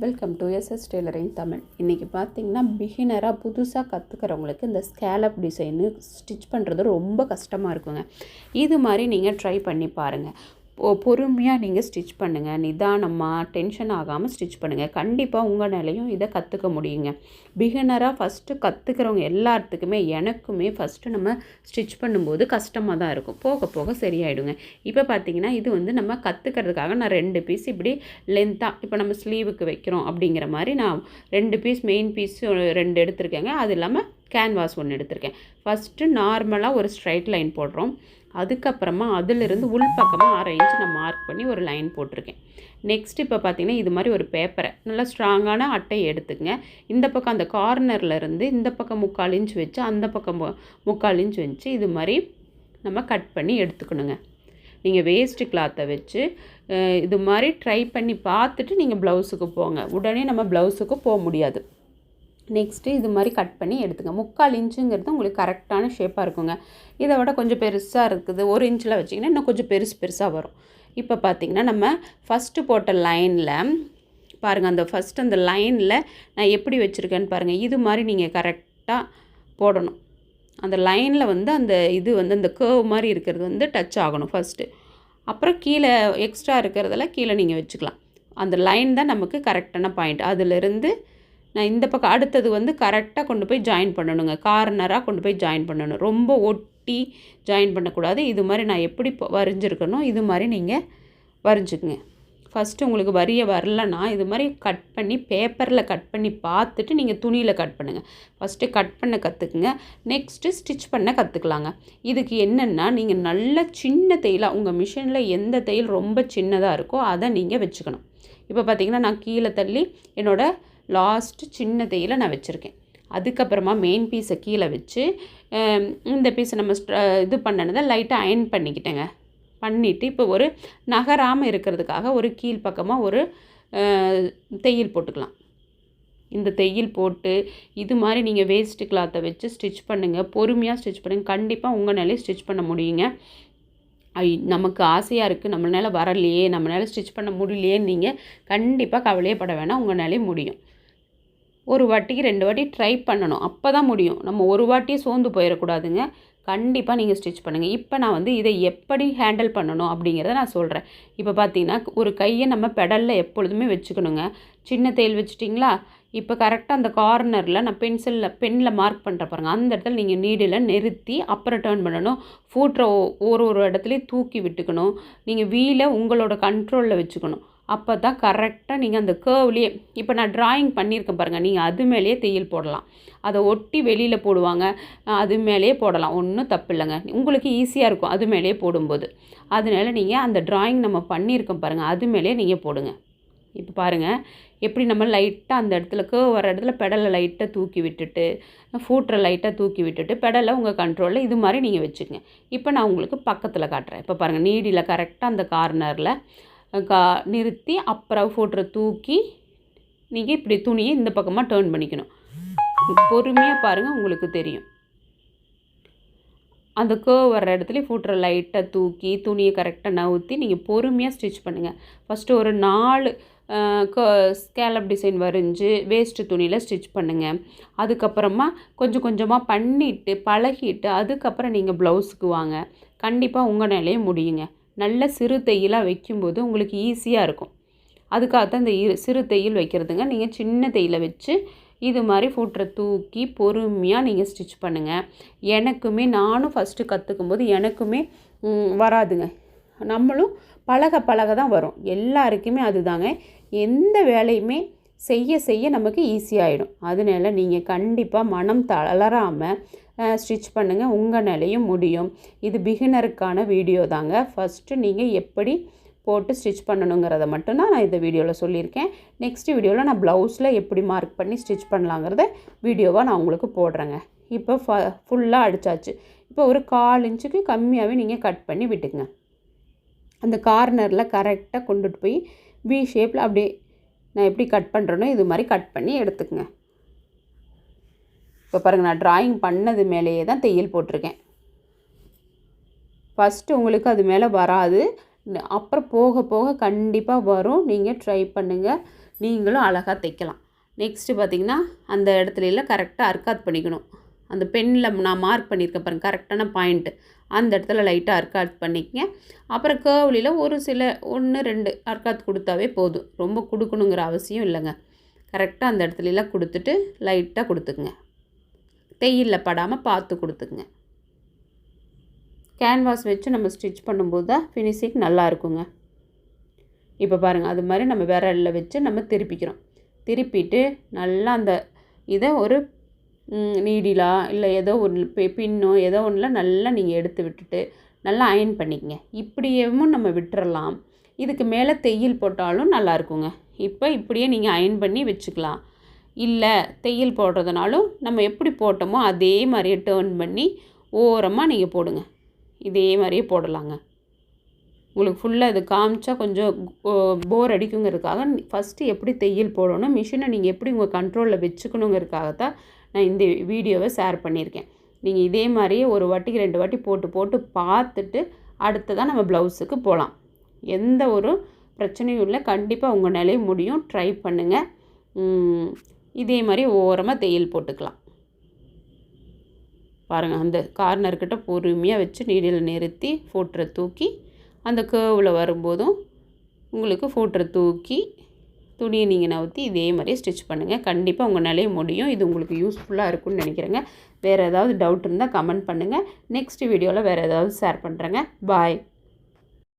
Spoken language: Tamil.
Welcome to SS tailoring Tamil. இன்றைக்கி பார்த்திங்கன்னா பிகினராக புதுசாக கற்றுக்கிறவங்களுக்கு இந்த ஸ்கேலப் டிசைனு ஸ்டிச் பண்ணுறது ரொம்ப கஷ்டமாக இருக்குங்க. இது மாதிரி நீங்கள் ட்ரை பண்ணி பாருங்கள். பொறுமையாக நீங்கள் ஸ்டிச் பண்ணுங்கள். நிதானமாக டென்ஷன் ஆகாமல் ஸ்டிச் பண்ணுங்கள். கண்டிப்பாக உங்கள் நிலையும் இதை கற்றுக்க முடியுங்க. பிகினராக ஃபஸ்ட்டு கற்றுக்கிறவங்க எல்லாத்துக்குமே, எனக்குமே ஃபஸ்ட்டு நம்ம ஸ்டிச் பண்ணும்போது கஷ்டமாக தான் இருக்கும். போக போக சரியாயிடுங்க. இப்போ பார்த்திங்கன்னா இது வந்து நம்ம கற்றுக்கிறதுக்காக நான் 2 பீஸ் இப்படி லென்த்தாக, இப்போ நம்ம ஸ்லீவுக்கு வைக்கிறோம் அப்படிங்கிற மாதிரி நான் 2 பீஸ் மெயின் பீஸ் 2 எடுத்திருக்கேங்க. அது இல்லாமல் கேன்வாஸ் 1 எடுத்திருக்கேன். ஃபஸ்ட்டு நார்மலாக ஒரு ஸ்ட்ரைட் லைன் போடுறோம். அதுக்கப்புறமா அதிலிருந்து உள்பக்கமாக 1/2 இன்ச் நான் மார்க் பண்ணி ஒரு லைன் போட்டிருக்கேன். நெக்ஸ்ட் இப்போ பார்த்திங்கன்னா இது மாதிரி ஒரு பேப்பரை நல்லா ஸ்ட்ராங்கான அட்டையை எடுத்துக்கங்க. இந்த பக்கம் அந்த கார்னர்லேருந்து இந்த பக்கம் 3/4 இன்ச் வச்சு, அந்த பக்கம் 3/4 இன்ச் வச்சு இது மாதிரி நம்ம கட் பண்ணி எடுத்துக்கணுங்க. நீங்கள் வேஸ்ட்டு கிளாத்தை வச்சு இது மாதிரி ட்ரை பண்ணி பார்த்துட்டு நீங்கள் ப்ளவுஸுக்கு போங்க. உடனே நம்ம ப்ளவுஸுக்கு போக முடியாது. நெக்ஸ்ட்டு இது மாதிரி கட் பண்ணி எடுத்துங்க. 3/4 இன்ச்சுங்கிறது உங்களுக்கு கரெக்டான ஷேப்பாக இருக்குங்க. இதை விட கொஞ்சம் பெருசாக இருக்குது, 1 இன்ச்சில் வச்சிங்கன்னா இன்னும் கொஞ்சம் பெருசாக வரும். இப்போ பார்த்திங்கன்னா நம்ம ஃபஸ்ட்டு போட்ட லைனில் பாருங்கள், அந்த லைனில் நான் எப்படி வச்சுருக்கேன்னு பாருங்கள். இது மாதிரி நீங்கள் கரெக்டாக போடணும். அந்த லைனில் வந்து அந்த கேர்வ் மாதிரி இருக்கிறது வந்து டச் ஆகணும் ஃபஸ்ட்டு. அப்புறம் கீழே எக்ஸ்ட்ரா இருக்கிறதெல்லாம் கீழே நீங்கள் வச்சுக்கலாம். அந்த லைன் தான் நமக்கு கரெக்டான பாயிண்ட். அதிலிருந்து நான் இந்த பக்கம் அடுத்தது வந்து கரெக்டாக கொண்டு போய் ஜாயின் பண்ணணுங்க. கார்னராக கொண்டு போய் ஜாயின் பண்ணணும். ரொம்ப ஒட்டி ஜாயின் பண்ணக்கூடாது. இது மாதிரி நான் எப்படி வரைஞ்சிருக்கணும் இது மாதிரி நீங்கள் வரைஞ்சிக்குங்க. ஃபஸ்ட்டு உங்களுக்கு வரிய வரலன்னா இது மாதிரி கட் பண்ணி பேப்பரில் கட் பண்ணி பார்த்துட்டு நீங்கள் துணியில் கட் பண்ணுங்கள். ஃபஸ்ட்டு கட் பண்ண கற்றுக்குங்க. நெக்ஸ்ட்டு ஸ்டிச் பண்ண கற்றுக்கலாங்க. இதுக்கு என்னென்னா நீங்கள் நல்ல சின்ன தையலாக உங்கள் மிஷினில் எந்த தையல் ரொம்ப சின்னதாக இருக்கோ அதை நீங்கள் வச்சுக்கணும். இப்போ பார்த்திங்கன்னா நான் கீழே தள்ளி என்னோடய லாஸ்ட்டு சின்ன தையில் நான் வச்சுருக்கேன். அதுக்கப்புறமா மெயின் பீஸை கீழே வச்சு இந்த பீஸை நம்ம இது பண்ணனதை லைட்டாக அயன் பண்ணிக்கிட்டேங்க. பண்ணிவிட்டு இப்போ ஒரு நகராமல் இருக்கிறதுக்காக ஒரு கீழ்ப்பக்கமாக ஒரு தையல் போட்டுக்கலாம். இந்த தையல் போட்டு இது மாதிரி நீங்கள் வேஸ்ட்டு கிளாத்தை வச்சு ஸ்டிச் பண்ணுங்கள். பொறுமையாக ஸ்டிச் பண்ணுங்கள். கண்டிப்பாக உங்கள் நிலையை ஸ்டிச் பண்ண முடியுங்க. நமக்கு ஆசையாக இருக்குது, நம்மளால வரலையே, நம்மளால ஸ்டிச் பண்ண முடியலையேன்னு நீங்கள் கண்டிப்பாக கவலையே பட வேணாம். உங்கள் நிலையை முடியும். ஒரு வாட்டிக்கு 2 வாட்டி ட்ரை பண்ணணும். அப்போ தான் முடியும். நம்ம ஒரு வாட்டியே சோர்ந்து போயிடக்கூடாதுங்க. கண்டிப்பாக நீங்கள் ஸ்டிச் பண்ணுங்கள். இப்போ நான் வந்து இதை எப்படி ஹேண்டில் பண்ணணும் அப்படிங்கிறத நான் சொல்கிறேன். இப்போ பார்த்தீங்கன்னா ஒரு கையை நம்ம பெடலில் எப்பொழுதுமே வச்சுக்கணுங்க. சின்ன தையல் வச்சுட்டிங்களா? இப்போ கரெக்டாக அந்த கார்னரில் நான் பென்னில் மார்க் பண்ணுற பாருங்கள். அந்த இடத்துல நீங்கள் நீடில் நிறுத்தி அப்புறம் டர்ன் பண்ணணும். ஃபூட்ரை ஒரு இடத்துலையும் தூக்கி விட்டுக்கணும். நீங்கள் வீலை உங்களோட கண்ட்ரோலில் வச்சுக்கணும். அப்போ தான் கரெக்டாக நீங்கள் அந்த கேர்வ்லேயே, இப்போ நான் ட்ராயிங் பண்ணியிருக்கேன் பாருங்கள், நீங்கள் அது மேலேயே தையல் போடலாம். அதை ஒட்டி வெளியில் போடுவாங்க, அது மேலேயே போடலாம். ஒன்றும் தப்பு இல்லைங்க. உங்களுக்கு ஈஸியாக இருக்கும் அது மேலேயே போடும்போது. அதனால நீங்கள் அந்த ட்ராயிங் நம்ம பண்ணியிருக்கோம் பாருங்கள், அது மேலேயே நீங்கள் போடுங்க. இப்போ பாருங்கள் எப்படி நம்ம லைட்டாக அந்த இடத்துல கேர்வ் வர இடத்துல பெடலை லைட்டாக தூக்கி விட்டுட்டு, ஃபூட்ரை லைட்டாக தூக்கி விட்டுட்டு, பெடலை உங்கள் கண்ட்ரோலில் இது மாதிரி நீங்கள் வச்சுக்கங்க. இப்போ நான் உங்களுக்கு பக்கத்தில் காட்டுறேன். இப்போ பாருங்கள், நீடியில் கரெக்டாக அந்த கார்னரில் நிறுத்தி அப்புறம் ஃபூட்ரை தூக்கி நீங்கள் இப்படி துணியை இந்த பக்கமாக டர்ன் பண்ணிக்கணும். பொறுமையாக பாருங்கள், உங்களுக்கு தெரியும். அந்த கேர்வ் வர்ற இடத்துல ஃபூட்ரை லைட்டாக தூக்கி துணியை கரெக்டாக நவுற்றி நீங்கள் பொறுமையாக ஸ்டிச் பண்ணுங்கள். ஃபஸ்ட்டு ஒரு 4 ஸ்கேலப் டிசைன் வரைஞ்சி வேஸ்ட்டு துணியில் ஸ்டிச் பண்ணுங்கள். அதுக்கப்புறமா கொஞ்சம் கொஞ்சமாக பண்ணிவிட்டு பழகிட்டு அதுக்கப்புறம் நீங்கள் ப்ளவுஸுக்கு வாங்க. கண்டிப்பாக உங்கள் நிலையை முடியுங்க. நல்ல சிறு தையலாக வைக்கும்போது உங்களுக்கு ஈஸியாக இருக்கும். அதுக்காகத்தான் இந்த சிறு தையல் வைக்கிறதுங்க. நீங்கள் சின்ன தையலை வச்சு இது மாதிரி ஃபூட்ரை தூக்கி பொறுமையாக நீங்கள் ஸ்டிச் பண்ணுங்கள். நானும் ஃபஸ்ட்டு கற்றுக்கும்போது எனக்குமே வராதுங்க. நம்மளும் பழக தான் வரும். எல்லாருக்குமே அதுதாங்க. எந்த வேலையுமே செய்ய நமக்கு ஈஸியாகிடும். அதனால நீங்கள் கண்டிப்பாக மனம் தளராமல் ஸ்டிச் பண்ணுங்கள். உங்கள் நிலையும் முடியும். இது பிகினருக்கான வீடியோ தாங்க. ஃபஸ்ட்டு நீங்கள் எப்படி போட்டு ஸ்டிச் பண்ணணுங்கிறத மட்டும்தான் நான் இந்த வீடியோவில் சொல்லியிருக்கேன். நெக்ஸ்ட் வீடியோவில் நான் ப்ளவுஸில் எப்படி மார்க் பண்ணி ஸ்டிச் பண்ணலாங்கிறத வீடியோவாக நான் உங்களுக்கு போடுறேங்க. இப்போ ஃபுல்லாக அடித்தாச்சு. இப்போ ஒரு 1/4 இன்ச்சுக்கு கம்மியாகவே நீங்கள் கட் பண்ணி விட்டுக்குங்க. அந்த கார்னரில் கரெக்டாக கொண்டுட்டு போய் வி ஷேப்பில் அப்படியே நான் எப்படி கட் பண்ணுறேனோ இது மாதிரி கட் பண்ணி எடுத்துக்கங்க. இப்போ பாருங்கள், நான் ட்ராயிங் பண்ணது மேலேயே தான் தையல் போட்டிருக்கேன். ஃபஸ்ட்டு உங்களுக்கு அது மேலே வராது, அப்புறம் போக போக கண்டிப்பாக வரும். நீங்கள் ட்ரை பண்ணுங்கள். நீங்களும் அழகாக தைக்கலாம். நெக்ஸ்ட்டு பார்த்திங்கன்னா அந்த இடத்துலலாம் கரெக்டாக அர்க்காத் பண்ணிக்கணும். அந்த பென்னில் நான் மார்க் பண்ணியிருக்கேன் பாருங்கள், கரெக்டான பாயிண்ட்டு அந்த இடத்துல லைட்டாக அர்க்காத் பண்ணிக்கங்க. அப்புறம் கேர்வ்லியில் ஒரு சில 1 2 அர்க்காத் கொடுத்தாவே போதும், ரொம்ப கொடுக்கணுங்கிற அவசியம் இல்லைங்க. கரெக்டாக அந்த இடத்துலலாம் கொடுத்துட்டு லைட்டாக கொடுத்துக்குங்க, தையலில் படாமல் பார்த்து கொடுத்துக்குங்க. கேன்வாஸ் வச்சு நம்ம ஸ்டிச் பண்ணும்போது தான் ஃபினிஷிங் நல்லா இருக்குங்க. இப்போ பாருங்கள், அது மாதிரி நம்ம விரலில் வச்சு நம்ம திருப்பிக்கிறோம். திருப்பிட்டு நல்லா அந்த இதை ஒரு நீடிலா இல்லை ஏதோ ஒன்று பின்னோ ஏதோ ஒன்றில் நல்லா நீங்கள் எடுத்து விட்டுட்டு நல்லா அயன் பண்ணிக்கங்க. இப்படியேவும் நம்ம விட்டுறலாம், இதுக்கு மேலே தையல் போட்டாலும் நல்லாயிருக்குங்க. இப்போ இப்படியே நீங்கள் அயன் பண்ணி வச்சுக்கலாம். இல்லை தையல் போடுறதுனாலும் நம்ம எப்படி போட்டோமோ அதே மாதிரியே டேர்ன் பண்ணி ஓரமாக நீங்கள் போடுங்க. இதே மாதிரியே போடலாங்க. உங்களுக்கு ஃபுல்லாக இது காமிச்சா கொஞ்சம் போர் அடிக்குங்கிறதுக்காக ஃபஸ்ட்டு எப்படி தையல் போடணும், மிஷினை நீங்கள் எப்படி உங்கள் கண்ட்ரோலில் வச்சுக்கணுங்கிறதுக்காக தான் நான் இந்த வீடியோவை ஷேர் பண்ணியிருக்கேன். நீங்கள் இதே மாதிரியே ஒரு வாட்டிக்கு 2 வாட்டி போட்டு பார்த்துட்டு அடுத்ததான் நம்ம ப்ளவுஸுக்கு போகலாம். எந்த ஒரு பிரச்சனையும் இல்லை, கண்டிப்பாக உங்கள் நிலைய முடியும். ட்ரை பண்ணுங்கள். இதே மாதிரி ஓரமாக தையல் போட்டுக்கலாம். பாருங்கள், அந்த கார்னர்கிட்ட பொறுமையாக வச்சு நீடில் நிறுத்தி ஃபோட்டரை தூக்கி அந்த கேர்வில் வரும்போதும் உங்களுக்கு ஃபோட்டரை தூக்கி துணியை நீங்கள் நவுத்தி இதே மாதிரி ஸ்டிச் பண்ணுங்கள். கண்டிப்பாக உங்கள் நிலைய முடியும். இது உங்களுக்கு யூஸ்ஃபுல்லாக இருக்கும்னு நினைக்கிறேங்க. வேறு ஏதாவது டவுட் இருந்தால் கமெண்ட் பண்ணுங்கள். நெக்ஸ்ட் வீடியோவில் வேறு ஏதாவது ஷேர் பண்ணுறேங்க. பாய்.